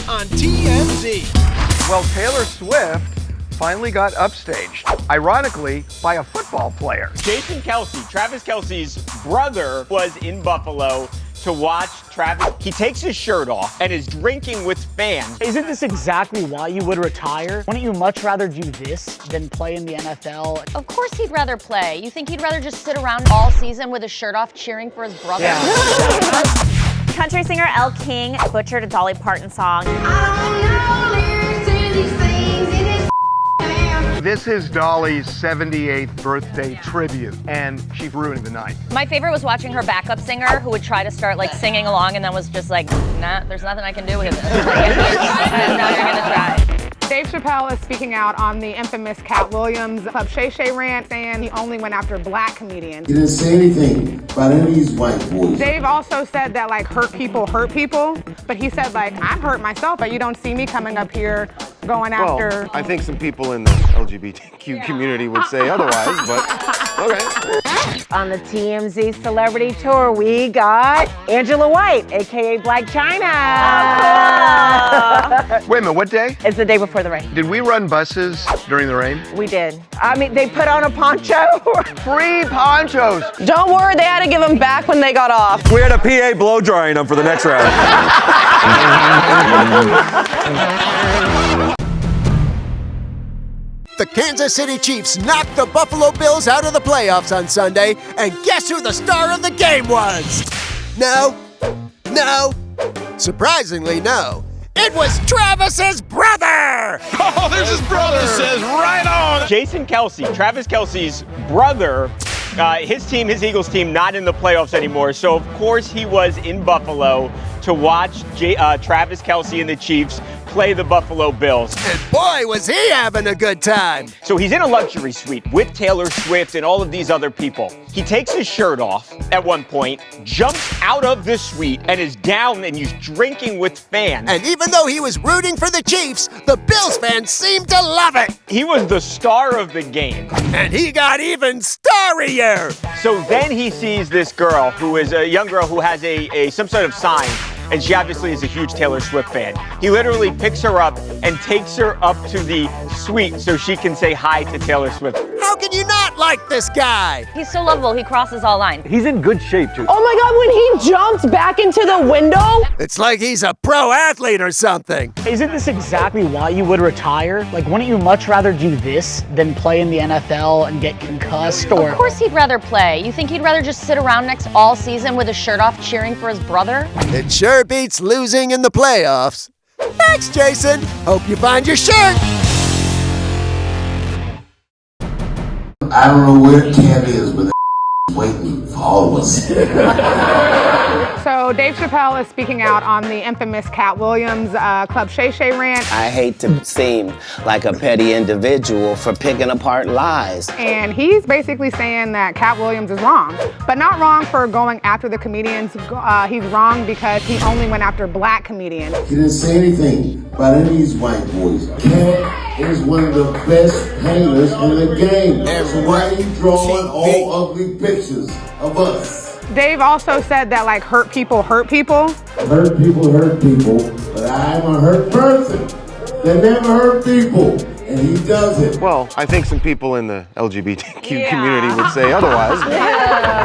on TMZ. Well, Taylor Swift finally got upstaged, ironically, by a football player. Kelce, Travis Kelce's brother, was in Buffalo to watch Travis. He takes his shirt off and is drinking with fans. Isn't this exactly why you would retire? Wouldn't you much rather do this than play in the NFL? Of course he'd rather play. You think he'd rather just sit around all season with his shirt off cheering for his brother? Yeah. Country singer Elle King butchered a Dolly Parton song. This is Dolly's 78th birthday tribute, and she's ruining the night. My favorite was watching her backup singer who would try to start like singing along and then was just like, nah, there's nothing I can do with this. Now you're gonna try. Dave Chappelle is speaking out on the infamous Katt Williams Club Shay Shay rant, saying he only went after black comedians. He didn't say anything about any of these white boys. Dave also said that like hurt people, but he said like, I'm hurt myself, but you don't see me coming up here going after. Well, I think some people in the LGBTQ community would say otherwise, but okay. On the TMZ Celebrity Tour, we got Angela White, AKA Black China. Oh, cool. Wait a minute, what day? It's the day before the rain. Did we run buses during the rain? We did. I mean, they put on a poncho. Free ponchos! Don't worry, they had to give them back when they got off. We had a PA blow drying them for the next round. The Kansas City Chiefs knocked the Buffalo Bills out of the playoffs on Sunday, and guess who the star of the game was? No. Surprisingly, no. It was Travis's brother! Oh, there's his brother! Says right on! Kelce, Travis Kelce's brother, his Eagles team, not in the playoffs anymore. So, of course, he was in Buffalo to watch Travis Kelce and the Chiefs play the Buffalo Bills. And boy, was he having a good time. So he's in a luxury suite with Taylor Swift and all of these other people. He takes his shirt off at one point, jumps out of the suite, and is down and he's drinking with fans. And even though he was rooting for the Chiefs, the Bills fans seemed to love it. He was the star of the game. And he got even starrier. So then he sees this girl who is a young girl who has some sort of sign. And she obviously is a huge Taylor Swift fan. He literally picks her up and takes her up to the suite so she can say hi to Taylor Swift. How can you not like this guy? He's so lovable, he crosses all lines. He's in good shape, too. Oh my God, when he jumped back into the window. It's like he's a pro athlete or something. Isn't this exactly why you would retire? Like, wouldn't you much rather do this than play in the NFL and get concussed? Or Of course he'd rather play. You think he'd rather just sit around next all season with his shirt off cheering for his brother? It sure beats losing in the playoffs. Thanks, Jason. Hope you find your shirt. I don't know where Katt is, but waiting for all of us. So Dave Chappelle is speaking out on the infamous Katt Williams Club Shay Shay rant. I hate to seem like a petty individual for picking apart lies. And he's basically saying that Katt Williams is wrong, but not wrong for going after the comedians. He's wrong because he only went after black comedians. He didn't say anything about any of these white boys. Katt is one of the best painters in the game. So why are you drawing all ugly pictures of us? Dave also said that like hurt people. Hurt people, but I'm a hurt person that never hurt people, and he does it. Well, I think some people in the LGBTQ community would say otherwise.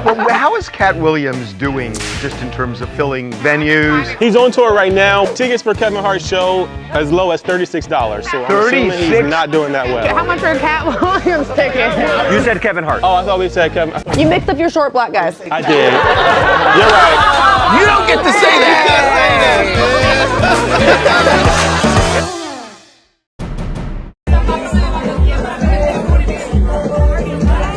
Well, how is Katt Williams doing just in terms of filling venues? He's on tour right now. Tickets for Kevin Hart's show as low as $36. So I'm assuming he's not doing that well. How much are Katt Williams tickets? You said Kevin Hart. Oh, I thought we said Kevin. You mixed up your short black guys. I did. You're right. You don't get to say that.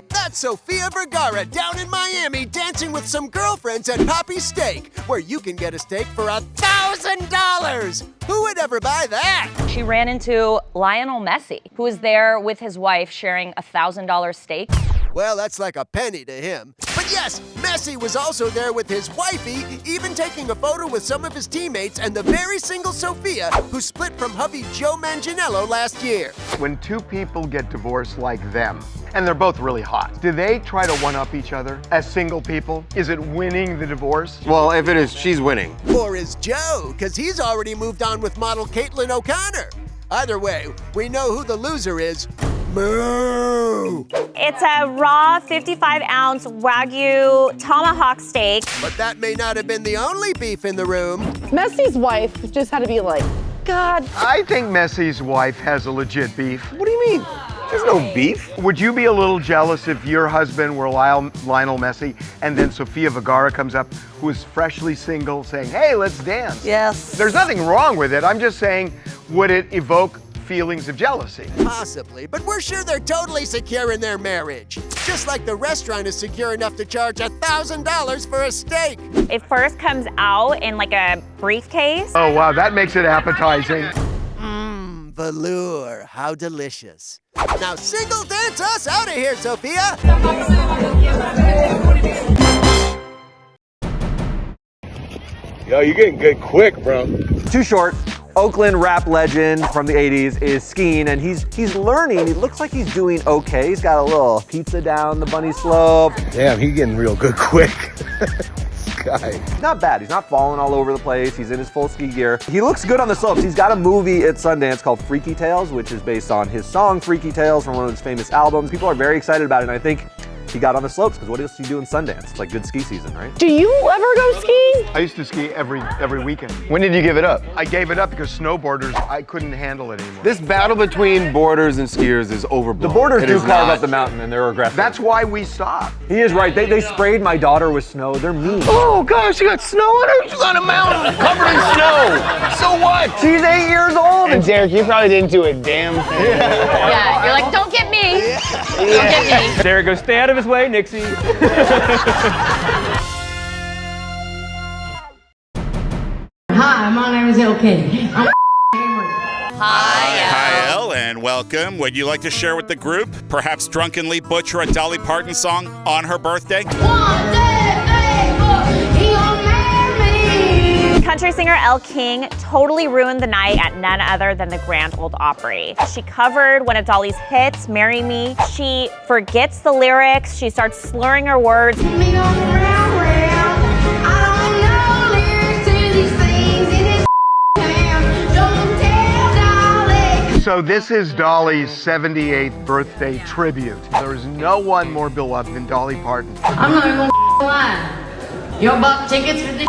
That's Sofia Vergara down in Miami dancing with some girlfriends at Poppy's Steak, where you can get a steak for $1,000. Who would ever buy that? She ran into Lionel Messi, who was there with his wife sharing $1,000 steak. Well, that's like a penny to him. But And yes, Messi was also there with his wifey, even taking a photo with some of his teammates and the very single Sofia, who split from hubby Joe Manganiello last year. When two people get divorced like them, and they're both really hot, do they try to one-up each other as single people? Is it winning the divorce? Well, if it is, she's winning. Or is Joe, because he's already moved on with model Caitlin O'Connor. Either way, we know who the loser is. Moo! It's a raw 55-ounce Wagyu tomahawk steak. But that may not have been the only beef in the room. Messi's wife just had to be like, God. I think Messi's wife has a legit beef. What do you mean? There's no beef. Would you be a little jealous if your husband were Lionel Messi and then Sofia Vergara comes up, who is freshly single, saying, hey, let's dance? Yes. There's nothing wrong with it. I'm just saying, would it evoke feelings of jealousy? Possibly, but we're sure they're totally secure in their marriage. Just like the restaurant is secure enough to charge $1,000 for a steak. It first comes out in like a briefcase. Oh, wow, that makes it appetizing. Velour, how delicious. Now single dance us out of here, Sofia. Yo, you're getting good quick, bro. Too Short, Oakland rap legend from the 80s, is skiing, and he's learning. He looks like he's doing okay. He's got a little pizza down the bunny slope. Damn, he's getting real good quick. Guy. Not bad. He's not falling all over the place. He's in his full ski gear. He looks good on the slopes. He's got a movie at Sundance called Freaky Tales, which is based on his song Freaky Tales from one of his famous albums. People are very excited about it, and I think he got on the slopes, because what else do you do in Sundance? It's like good ski season, right? Do you ever go skiing? I used to ski every weekend. When did you give it up? I gave it up because snowboarders, I couldn't handle it anymore. This battle between boarders and skiers is overblown. The boarders It do is carve not. up the mountain, and they're aggressive. That's why we stopped. He is right. They sprayed my daughter with snow. They're mean. Oh gosh, you got snow on her? She's on a mountain covered in snow. So what? She's 8 years old. And Derek, you probably didn't do a damn thing. Yeah, you're like, don't get me. Don't get me. Derek goes, stay out of his way, Nixie. Hi, my name is Elle. Hi, Elle, and welcome. Would you like to share with the group, perhaps drunkenly butcher a Dolly Parton song on her birthday? Country singer Elle King totally ruined the night at none other than the Grand Ole Opry. She covered one of Dolly's hits, Marry Me. She forgets the lyrics. She starts slurring her words. So this is Dolly's 78th birthday tribute. There is no one more beloved than Dolly Parton. I'm not even gonna lie. Y'all bought tickets for this.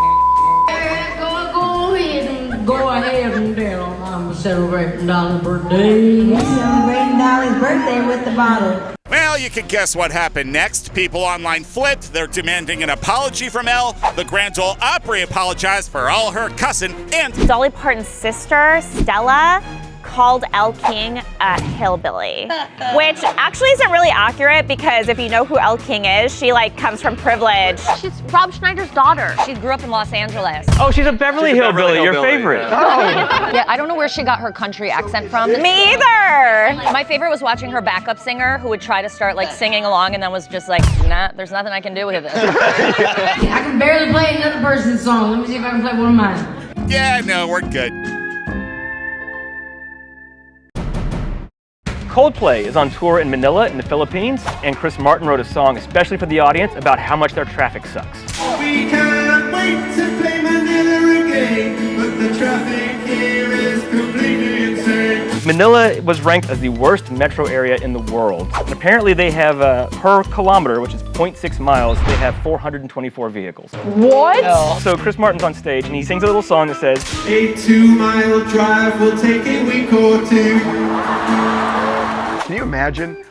Go ahead and tell them I'm celebrating Dolly's birthday. Celebrating Dolly's birthday with the bottle. Well, you can guess what happened next. People online flipped. They're demanding an apology from Elle. The Grand Ole Opry apologized for all her cussing, and Dolly Parton's sister, Stella, called Elle King a hillbilly, which actually isn't really accurate, because if you know who Elle King is, she comes from privilege. She's Rob Schneider's daughter. She grew up in Los Angeles. Oh, she's a Beverly Hillbilly, your favorite. Oh. Yeah, I don't know where she got her country accent from. Me either. My favorite was watching her backup singer, who would try to start singing along and then was just like, nah, there's nothing I can do with it. I can barely play another person's song. Let me see if I can play one of mine. yeah, no, we're good. Coldplay is on tour in Manila in the Philippines, and Chris Martin wrote a song especially for the audience about how much their traffic sucks. We can't wait to play Manila again, but the traffic here is completely insane. Manila was ranked as the worst metro area in the world. And apparently they have, per kilometer, which is 0.6 miles, they have 424 vehicles. What? So Chris Martin's on stage and he sings a little song that says, A 2-mile drive will take a week or two. Can you imagine,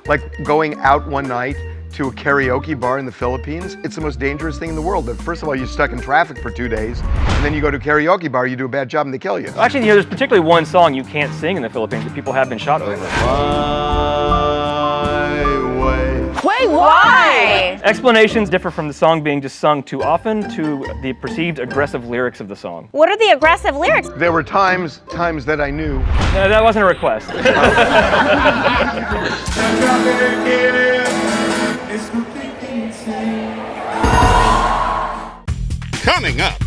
going out one night to a karaoke bar in the Philippines? It's the most dangerous thing in the world. First of all, you're stuck in traffic for 2 days, and then you go to a karaoke bar, you do a bad job, and they kill you. Actually, there's particularly one song you can't sing in the Philippines that people have been shot over. Wait, why? Explanations differ from the song being just sung too often to the perceived aggressive lyrics of the song. What are the aggressive lyrics? There were times that I knew. No, that wasn't a request. Coming up.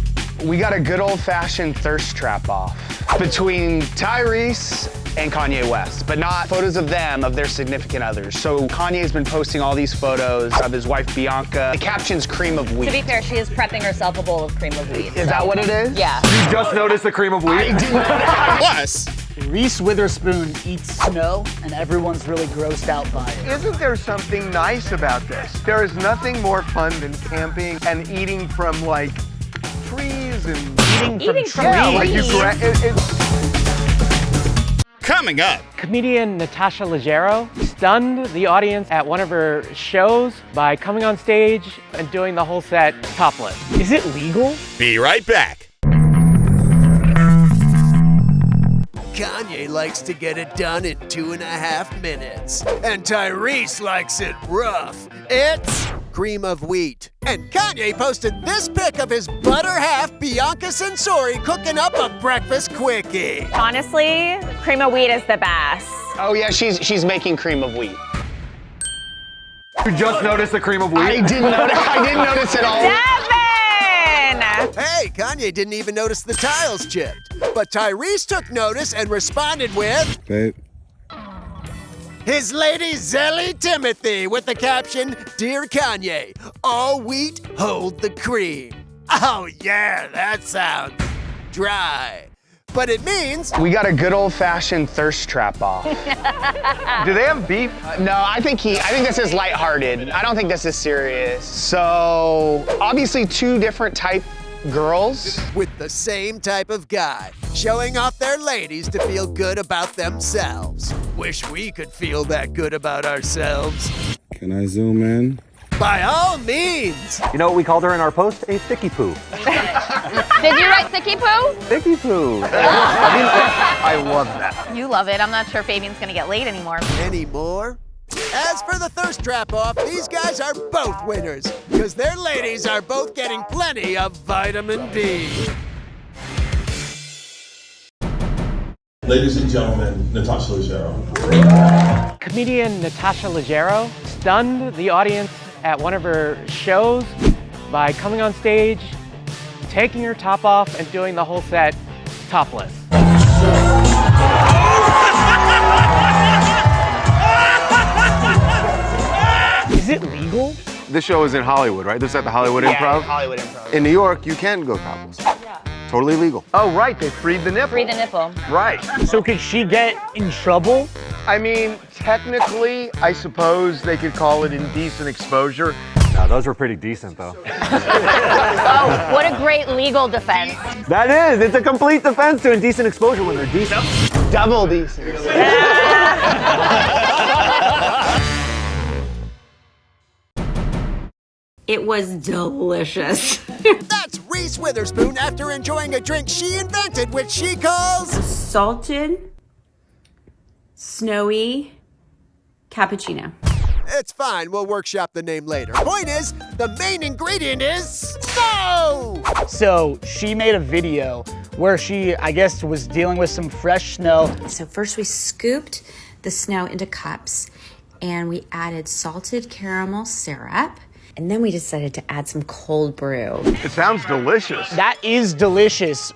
We got a good old-fashioned thirst trap off between Tyrese and Kanye West, but not photos of them, of their significant others. So Kanye's been posting all these photos of his wife, Bianca. The caption's cream of wheat. To be fair, she is prepping herself a bowl of cream of wheat. Is that what it is? Yeah. You just noticed the cream of wheat? I didn't know. Plus, Reese Witherspoon eats snow, and everyone's really grossed out by it. Isn't there something nice about this? There is nothing more fun than camping and eating from like trees and Eating from yeah, trees. like coming up. Comedian Natasha Leggero stunned the audience at one of her shows by coming on stage and doing the whole set topless. Is it legal? Be right back. Kanye likes to get it done in 2.5 minutes. And Tyrese likes it rough. It's cream of wheat. And Kanye posted this pic of his butter half, Bianca Censori, cooking up a breakfast quickie. Honestly, cream of wheat is the best. Oh yeah, she's making cream of wheat. You just noticed the cream of wheat? I didn't notice it all. Hey, Kanye didn't even notice the tiles chipped. But Tyrese took notice and responded with... Babe. His lady Zelly Timothy with the caption, Dear Kanye, all wheat, hold the cream. Oh yeah, that sounds dry. But it means... We got a good old-fashioned thirst trap off. Do they have beef? No, I think this is lighthearted. I don't think this is serious. So, obviously 2 different type girls. With the same type of guy, showing off their ladies to feel good about themselves. Wish we could feel that good about ourselves. Can I zoom in? By all means. You know what we called her in our post? A thicky poo. Did you write Thicky Poo? Thicky poo. I love that. You love it. I'm not sure Fabian's gonna get laid anymore. Anymore? As for the thirst trap off, these guys are both winners, because their ladies are both getting plenty of vitamin D. Ladies and gentlemen, Natasha Leggero. Comedian Natasha Leggero stunned the audience at one of her shows by coming on stage, taking her top off, and doing the whole set topless. Is it legal? This show is in Hollywood, right? This is at the Hollywood Improv? Hollywood Improv. In New York, you can go topless. Yeah. Totally legal. Oh, right, they freed the nipple. Free the nipple. Right. So could she get in trouble? I mean, technically, I suppose they could call it indecent exposure. No, those were pretty decent, though. Oh, what a great legal defense. That is, it's a complete defense to indecent exposure when they're decent. Double decent. It was delicious. That's Reese Witherspoon after enjoying a drink she invented, which she calls... Salted, snowy cappuccino. It's fine, we'll workshop the name later. Point is, the main ingredient is snow! So she made a video where she, I guess, was dealing with some fresh snow. So first we scooped the snow into cups and we added salted caramel syrup. And then we decided to add some cold brew. It sounds delicious. That is delicious,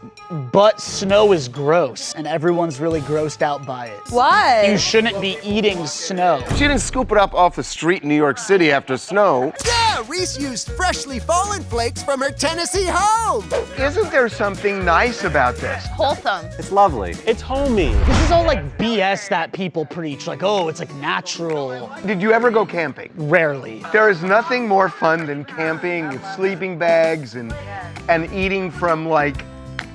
but snow is gross, and everyone's really grossed out by it. Why? You shouldn't be eating snow. She didn't scoop it up off the street in New York City after snow. Yeah, Reese used freshly fallen flakes from her Tennessee home. Isn't there something nice about this? Wholesome. It's lovely. It's homey. This is all like BS that people preach, like, oh, it's like natural. Did you ever go camping? Rarely. There is nothing more fun than camping with sleeping bags and eating from like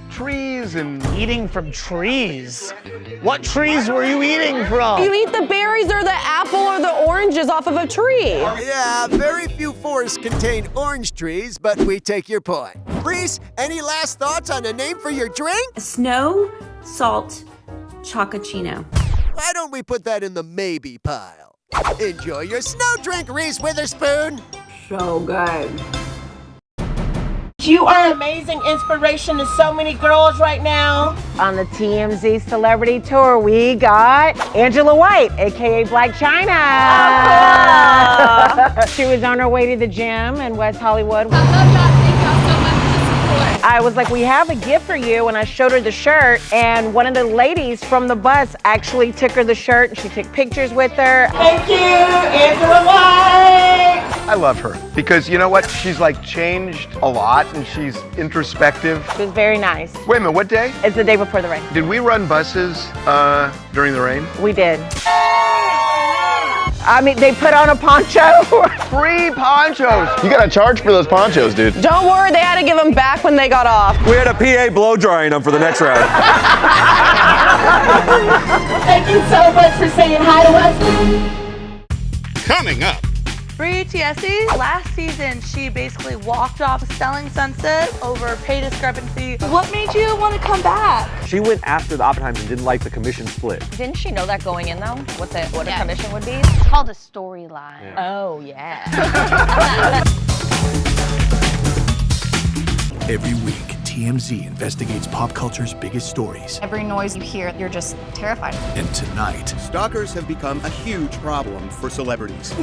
trees and... Eating from trees? What trees were you eating from? You eat the berries or the apple or the oranges off of a tree. Yeah, very few forests contain orange trees, but we take your point. Reese, any last thoughts on a name for your drink? Snow, salt, chocochino. Why don't we put that in the maybe pile? Enjoy your snow drink, Reese Witherspoon. So good. You are amazing inspiration to so many girls right now. On the TMZ Celebrity Tour, we got Angela White, aka Black China. Oh, cool. She was on her way to the gym in West Hollywood. I love y'all. Thank y'all so much for the support. I was like, we have a gift for you, and I showed her the shirt, and one of the ladies from the bus actually took her the shirt, and she took pictures with her. Thank you, Angela White! I love her because you know what? She's like changed a lot and she's introspective. It was very nice. Wait a minute, what day? It's the day before the rain. Did we run buses during the rain? We did. I mean, they put on a poncho. Free ponchos. You gotta charge for those ponchos, dude. Don't worry, they had to give them back when they got off. We had a PA blow drying them for the next round. Thank you so much for saying hi to us. Coming up. Bree TSE, last season, she basically walked off Selling Sunset over pay discrepancy. What made you want to come back? She went after the Oppenheimers and didn't like the commission split. Didn't she know that going in though? What a commission would be? It's called a storyline. Yeah. Oh yeah. Every week, TMZ investigates pop culture's biggest stories. Every noise you hear, you're just terrified. And tonight, stalkers have become a huge problem for celebrities.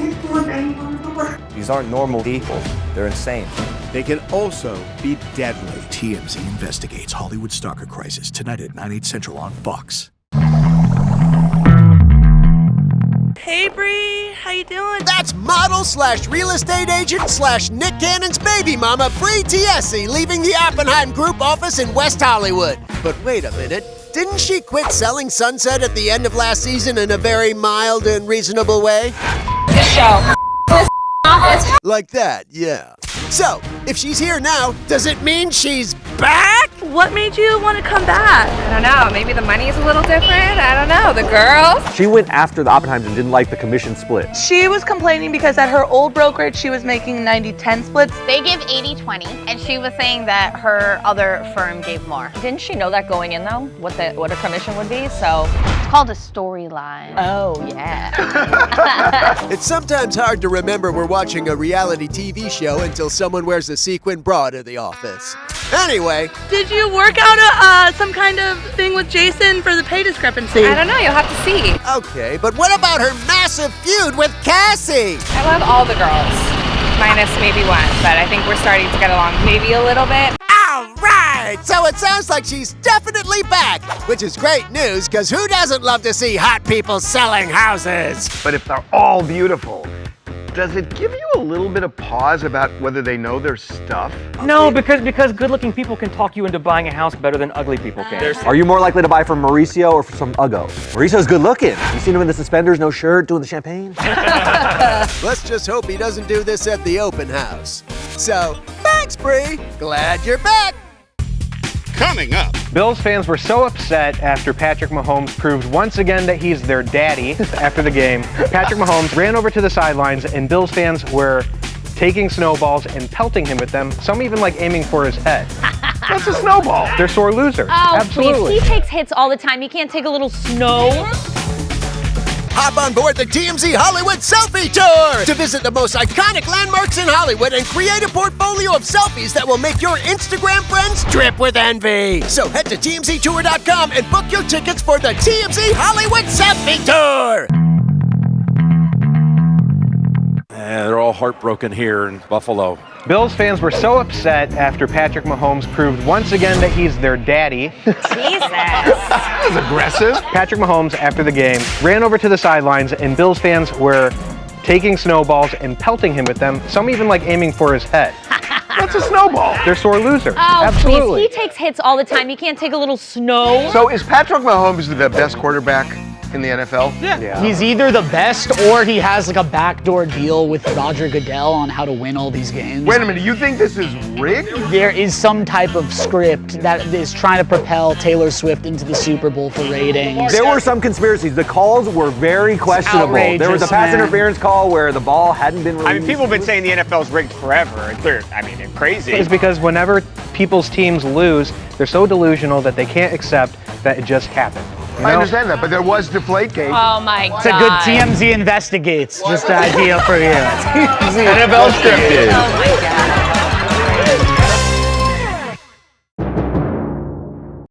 These aren't normal people. They're insane. They can also be deadly. TMZ investigates Hollywood stalker crisis tonight at 9/8 Central on Fox. Hey Bree, how you doing? That's model / real estate agent / Nick Cannon's baby mama, Bree TSE, leaving the Oppenheim Group office in West Hollywood. But wait a minute, didn't she quit Selling Sunset at the end of last season in a very mild and reasonable way? Good show. Like that, yeah. So, if she's here now, does it mean she's back? What made you want to come back? I don't know, maybe the money's a little different, I don't know, the girls. She went after the Oppenheimers and didn't like the commission split. She was complaining because at her old brokerage, she was making 90-10 splits. They give 80-20, and she was saying that her other firm gave more. Didn't she know that going in though? What a commission would be? So it's called a storyline. Oh yeah. It's sometimes hard to remember we're watching a reality TV show until someone wears a sequin bra to the office. Anyway. Did you work out some kind of thing with Jason for the pay discrepancy? I don't know, you'll have to see. Okay, but what about her massive feud with Cassie? I love all the girls, minus maybe one, but I think we're starting to get along maybe a little bit. All right, so it sounds like she's definitely back, which is great news, because who doesn't love to see hot people selling houses? But if they're all beautiful, does it give you a little bit of pause about whether they know their stuff? No, because good-looking people can talk you into buying a house better than ugly people can. Are you more likely to buy from Mauricio or from Uggo? Mauricio's good looking. You seen him in the suspenders, no shirt, doing the champagne? Let's just hope he doesn't do this at the open house. So, thanks, Bree. Glad you're back. Coming up. Bills fans were so upset after Patrick Mahomes proved once again that he's their daddy after the game. Patrick Mahomes ran over to the sidelines and Bills fans were taking snowballs and pelting him with them, some even like aiming for his head. That's a snowball. They're sore losers. Oh, absolutely. Please. He takes hits all the time. You can't take a little snow. Hop on board the TMZ Hollywood Selfie Tour to visit the most iconic landmarks in Hollywood and create a portfolio of selfies that will make your Instagram friends drip with envy. So head to TMZTour.com and book your tickets for the TMZ Hollywood Selfie Tour. They're all heartbroken here in Buffalo. Bills fans were so upset after Patrick Mahomes proved once again that he's their daddy. Jesus. That was aggressive. Patrick Mahomes, after the game, ran over to the sidelines and Bills fans were taking snowballs and pelting him with them, some even like aiming for his head. That's a snowball. They're sore losers. Oh, absolutely. Please. He takes hits all the time. You can't take a little snow. So is Patrick Mahomes the best quarterback in the NFL? Yeah. He's either the best or he has like a backdoor deal with Roger Goodell on how to win all these games. Wait a minute, you think this is rigged? There is some type of script that is trying to propel Taylor Swift into the Super Bowl for ratings. There were some conspiracies. The calls were very questionable. There was a pass interference call where the ball hadn't been released. I mean, people have been saying the NFL's rigged forever. They're crazy. It's because whenever people's teams lose, they're so delusional that they can't accept that it just happened. I understand that, but there was Deflategate. Oh my God. It's a good TMZ investigates. Just an idea for you. NFL scripted. Oh my